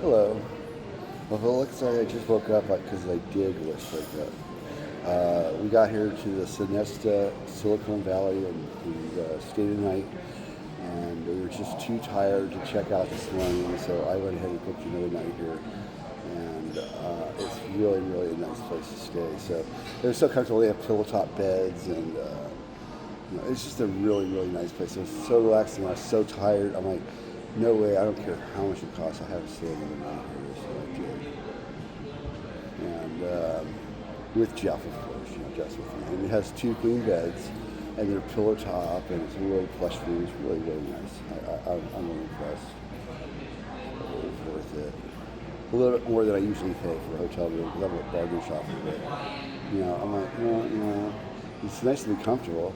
Hello. Well, if it looks like I just woke up, because I did just wake up. We got here to the Sonesta, Silicone Valley, and we stayed the night. And we were just too tired to check out this morning, so I went ahead and booked another night here. And it's really, really a nice place to stay. So they're so comfortable. They have pillow top beds, and it's just a really, really nice place. It was so relaxing. I was so tired. I'm like, no way. I don't care how much it costs. I have to stay another night here. So I did. And with Jeff, of course. Jeff's with me. And it has two queen beds, and they're pillow top, and it's a really plush room. It's really, really nice. I'm really impressed. It was worth it. A little bit more than I usually pay for a hotel room because I'm a bargain shopper. But I'm like, it's nice to be comfortable.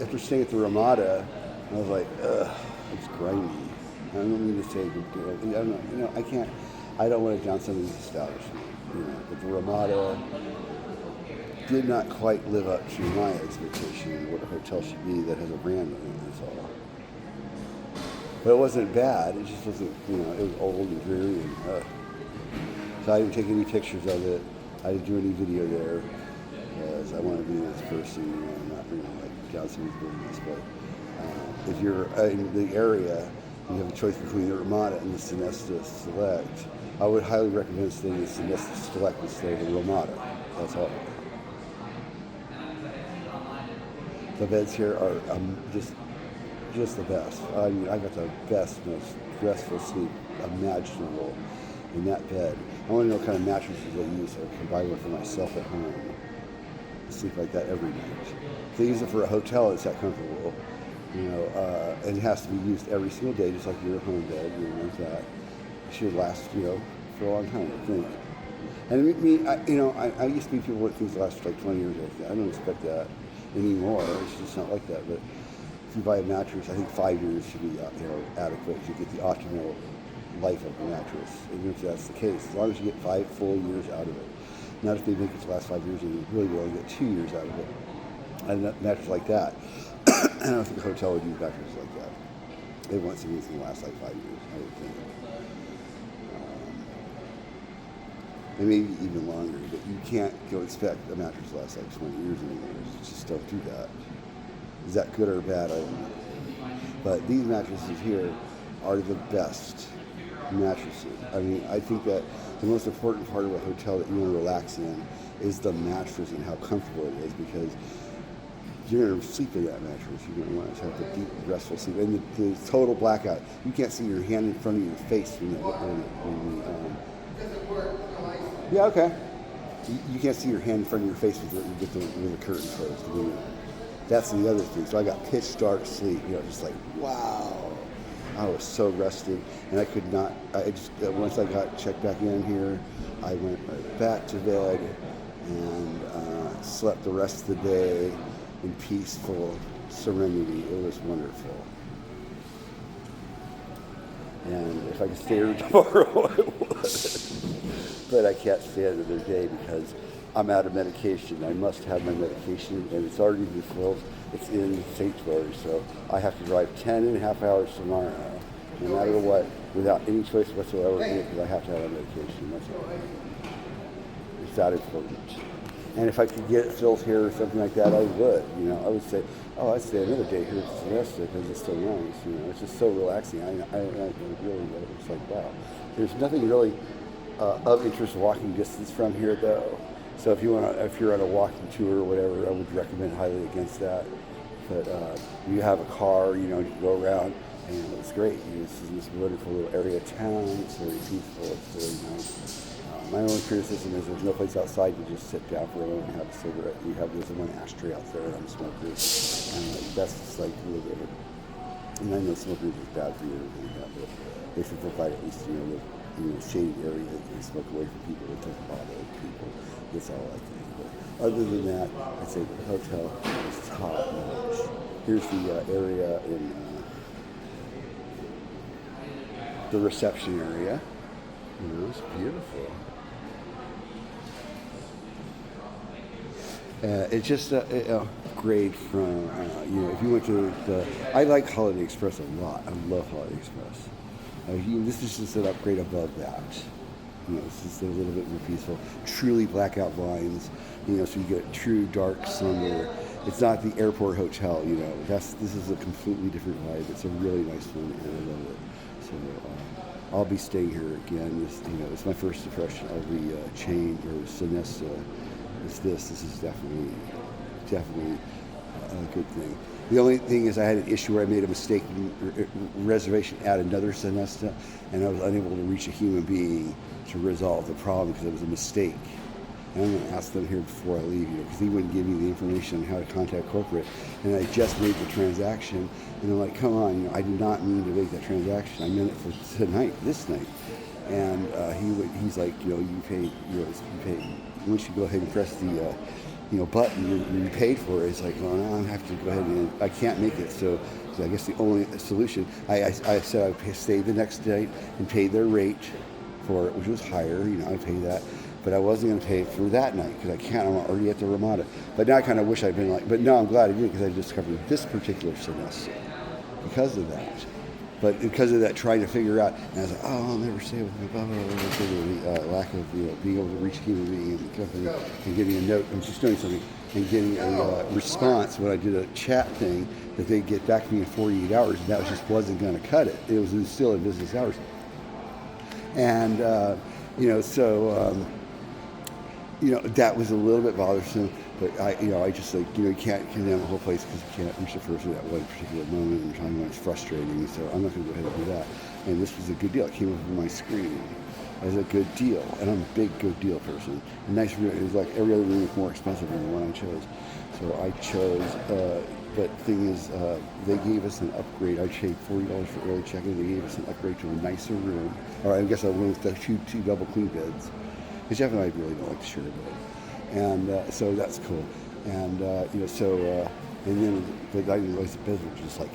After staying at the Ramada, I was like, ugh, it's grimy. I don't mean to say, I don't know. I don't want to down some of these establishments. But the Ramada did not quite live up to my expectation of what a hotel should be that has a brand on it. That's all. But it wasn't bad. It just wasn't, it was old and dreary. And, so I didn't take any pictures of it. I didn't do any video there because I want to be this person. I'm not like down somebody's business. But if you're in the area, you have a choice between the Ramada and the Sonesta Select. I would highly recommend staying in the Sonesta Select instead of the Ramada. That's all. The beds here are just the best. I mean, I got the best, most restful sleep imaginable in that bed. I want to know what kind of mattresses they use so I can buy one for myself at home. I sleep like that every night. If they use it for a hotel, it's that comfortable. And it has to be used every single day, just like your home bed, like that. It should last, for a long time, I think. And I used to be people that things last for like 20 years. I don't expect that anymore. It's just not like that. But if you buy a mattress, I think 5 years should be adequate to get the optimal life of the mattress. And if that's the case, as long as you get 5 full years out of it. Not if they make it to last 5 years and you really only get 2 years out of it. And a mattress like that. I don't think a hotel would use mattresses like that. They want something that's going to last like 5 years, I would think. And maybe even longer, but you can't go expect a mattress to last like 20 years anymore. You just don't do that. Is that good or bad? I don't know. But these mattresses here are the best mattresses. I mean, I think that the most important part of a hotel that you want to relax in is the mattress and how comfortable it is, because you're going to sleep in that mattress. You're going to want to have the deep, restful sleep. And the total blackout. You can't see your hand in front of your face yeah, okay. You can't see your hand in front of your face with the curtain closed. That's the other thing. So I got pitch dark sleep. Just like, wow. I was so rested, and I could not. Once I got checked back in here, I went right back to bed and slept the rest of the day in peaceful serenity. It was wonderful. And if I could stay here tomorrow, I would. But I can't stay another day because I'm out of medication. I must have my medication, and it's already been filled. It's in Sanctuary, so I have to drive 10 and a half hours tomorrow, no matter what, without any choice whatsoever, because I have to have my medication. That's all. It's that important. And if I could get it filled here or something like that, I would. I would say, I'd stay another day here at Sonesta because it's so nice. It's just so relaxing. I really it's like, wow. There's nothing really of interest walking distance from here, though. So if you're on a walking tour or whatever, I would recommend highly against that. But you have a car, you can go around, and it's great. This is this wonderful little area of town. It's very peaceful. It's very nice. My only criticism is there's no place outside to just sit down for a moment and have a cigarette. There's one ashtray out there, and I'm a smoker. And that's just like a little bit. And I know smoking is bad for you, but they should provide at least shady area that they smoke away from people that doesn't bother people. That's all I think. But other than that, I'd say the hotel is top notch. Here's the area in the reception area. It's beautiful. It's just a grade from, if you went to I like Holiday Express a lot. I love Holiday Express. This is just an upgrade above that. It's just a little bit more peaceful. Truly blackout blinds, so you get true dark summer. It's not the airport hotel, This is a completely different vibe. It's a really nice one, and I love it. So I'll be staying here again. It's my first impression of the chain or Sonesta. This is definitely a good thing. The only thing is I had an issue where I made a mistake reservation at another Sonesta, and I was unable to reach a human being to resolve the problem because it was a mistake. And I'm going to ask them here before I leave, because he wouldn't give me the information on how to contact corporate. And I just made the transaction, and I'm like, come on, I did not mean to make that transaction. I meant it for tonight, this night. And he's like, you paid, once you go ahead and press the button you paid for it. It's like, well, now I have to go ahead and I can't make it. So I guess the only solution, I said I'd stay the next night and pay their rate for it, which was higher. I pay that, but I wasn't going to pay for that night because I can't. I'm already at the Ramada. But now I kind of wish I'd been like. But no, I'm glad I didn't because I discovered this particular semester because of that. But because of that, trying to figure out, and I was like, oh, I'll never stay with my blah, blah, blah, blah, the lack of being able to reach a human being in the company and getting a note. I'm just doing something and getting a response when I did a chat thing that they'd get back to me in 48 hours, and that just wasn't going to cut it. It was still in business hours. And, that was a little bit bothersome. But I just you can't condemn the whole place because you can't reach the person at one particular moment in time when it's frustrating. So I'm not going to go ahead and do that. And this was a good deal. It came up on my screen as a good deal, and I'm a big good deal person. A nice room. It was like every other room was more expensive than the one I chose. So I chose. But the thing is, they gave us an upgrade. I paid $40 for early check-in. They gave us an upgrade to a nicer room. Or I guess a room with the two double queen beds. Because Jeff and I really don't like to share a bed. And so that's cool. And, and then, but I didn't realize the beds were just like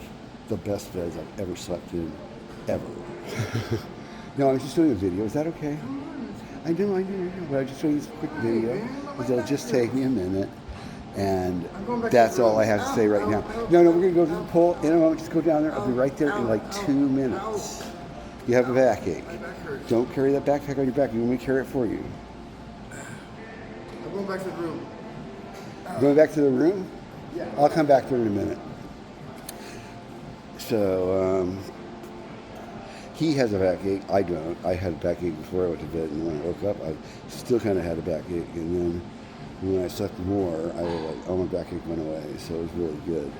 the best beds I've ever slept in, ever. No, I was just doing a video. Is that okay? I know. But I was just doing this quick video. It'll just take me a minute. And that's all I have to say right now. No, we're going to go to the pool in a moment. Just go down there. I'll be right there in like 2 minutes. You have a backache. Don't carry that backpack on your back. You want me to carry it for you? I'm going back to the room. Going back to the room? Yeah. I'll come back there in a minute. So, he has a backache. I don't. I had a backache before I went to bed, and when I woke up, I still kind of had a backache. And then when I slept more, I was like, oh, my backache went away. So it was really good.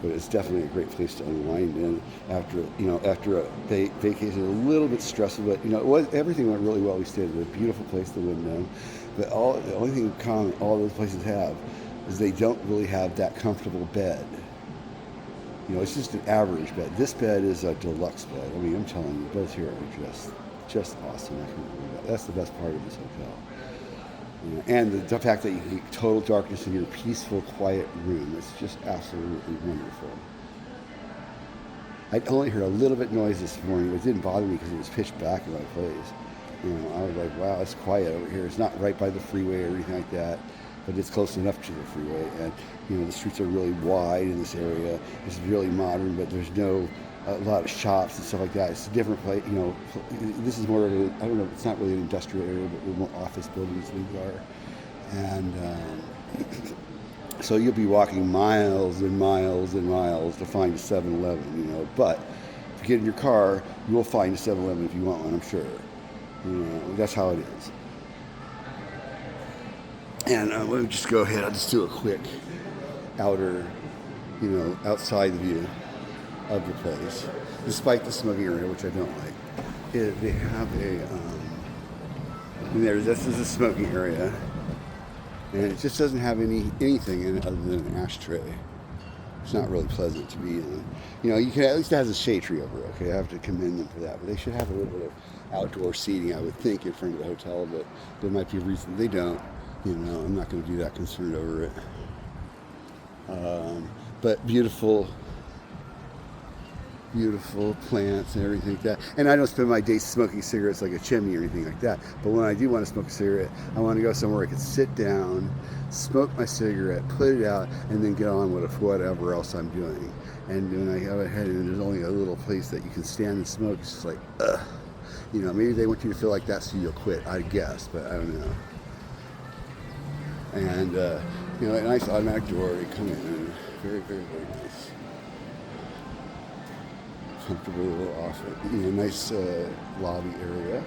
But it's definitely a great place to unwind in after a vacation. A little bit stressful, but everything went really well. We stayed at a beautiful place, the window. But the only thing in common all those places have is they don't really have that comfortable bed. It's just an average bed. This bed is a deluxe bed. I mean, I'm telling you, both here are just awesome. I can't believe that. That's the best part of this hotel. And the fact that you get total darkness in your peaceful, quiet room. It's just absolutely wonderful. I only heard a little bit noise this morning. It didn't bother me because it was pitch black in my place. I was like, wow, it's quiet over here. It's not right by the freeway or anything like that, but it's close enough to the freeway. And, the streets are really wide in this area. It's really modern, but there's a lot of shops and stuff like that. It's a different place, this is more of a, I don't know, it's not really an industrial area, but more office buildings these are. And so you'll be walking miles and miles and miles to find a 7-Eleven, but if you get in your car, you will find a 7-Eleven if you want one, I'm sure. That's how it is. And let me just go ahead, I'll just do a quick outer, outside view of the place, despite the smoking area, which I don't like. They have this is a smoking area, and it just doesn't have anything in it other than an ashtray. It's not really pleasant to be in. You can at least it has a shade tree over it. Okay, I have to commend them for that. But they should have a little bit of outdoor seating, I would think, in front of the hotel. But there might be a reason they don't. I'm not going to be that concerned over it. But beautiful plants and everything like that. And I don't spend my days smoking cigarettes like a chimney or anything like that. But when I do want to smoke a cigarette, I want to go somewhere I can sit down, smoke my cigarette, put it out, and then get on with whatever else I'm doing. And when I go ahead and there's only a little place that you can stand and smoke, it's just like, ugh. You know, maybe they want you to feel like that so you'll quit, I guess, but I don't know. And, you know, a nice automatic door to come in. And very, very, very nice. Comfortable office. You know, nice lobby area.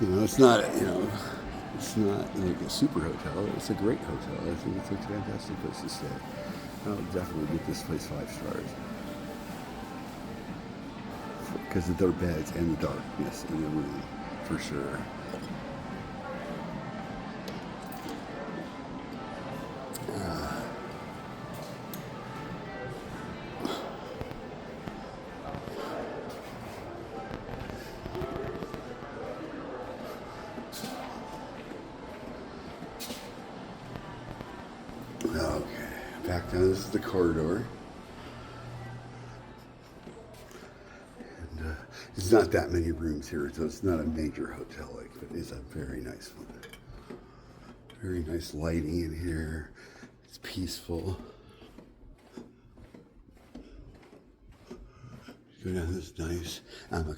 You know, it's not, you know, it's not like a super hotel. It's a great hotel. I think it's a fantastic place to stay. I'll definitely give this place 5 stars. Because of their beds and the darkness in the room, for sure. Okay, back down. This is the corridor. And there's not that many rooms here, so it's not a major hotel, like, but it's a very nice one. Very nice lighting in here. It's peaceful. Go down this nice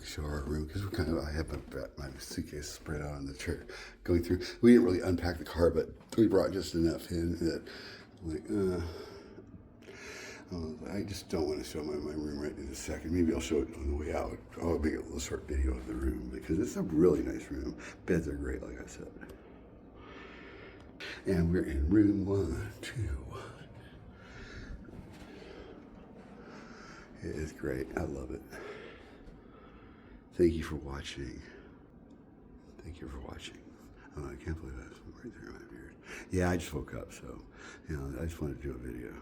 shower room because I have my suitcase spread out on the chair going through. We didn't really unpack the car, but we brought just enough in that I just don't want to show my room right in a second. Maybe I'll show it on the way out. I'll make a little short video of the room because it's a really nice room. Beds are great, like I said. And we're in room 121. It is great. I love it. Thank you for watching. Thank you for watching. Oh, I can't believe that's right there in my beard. Yeah, I just woke up, so, you know, I just wanted to do a video.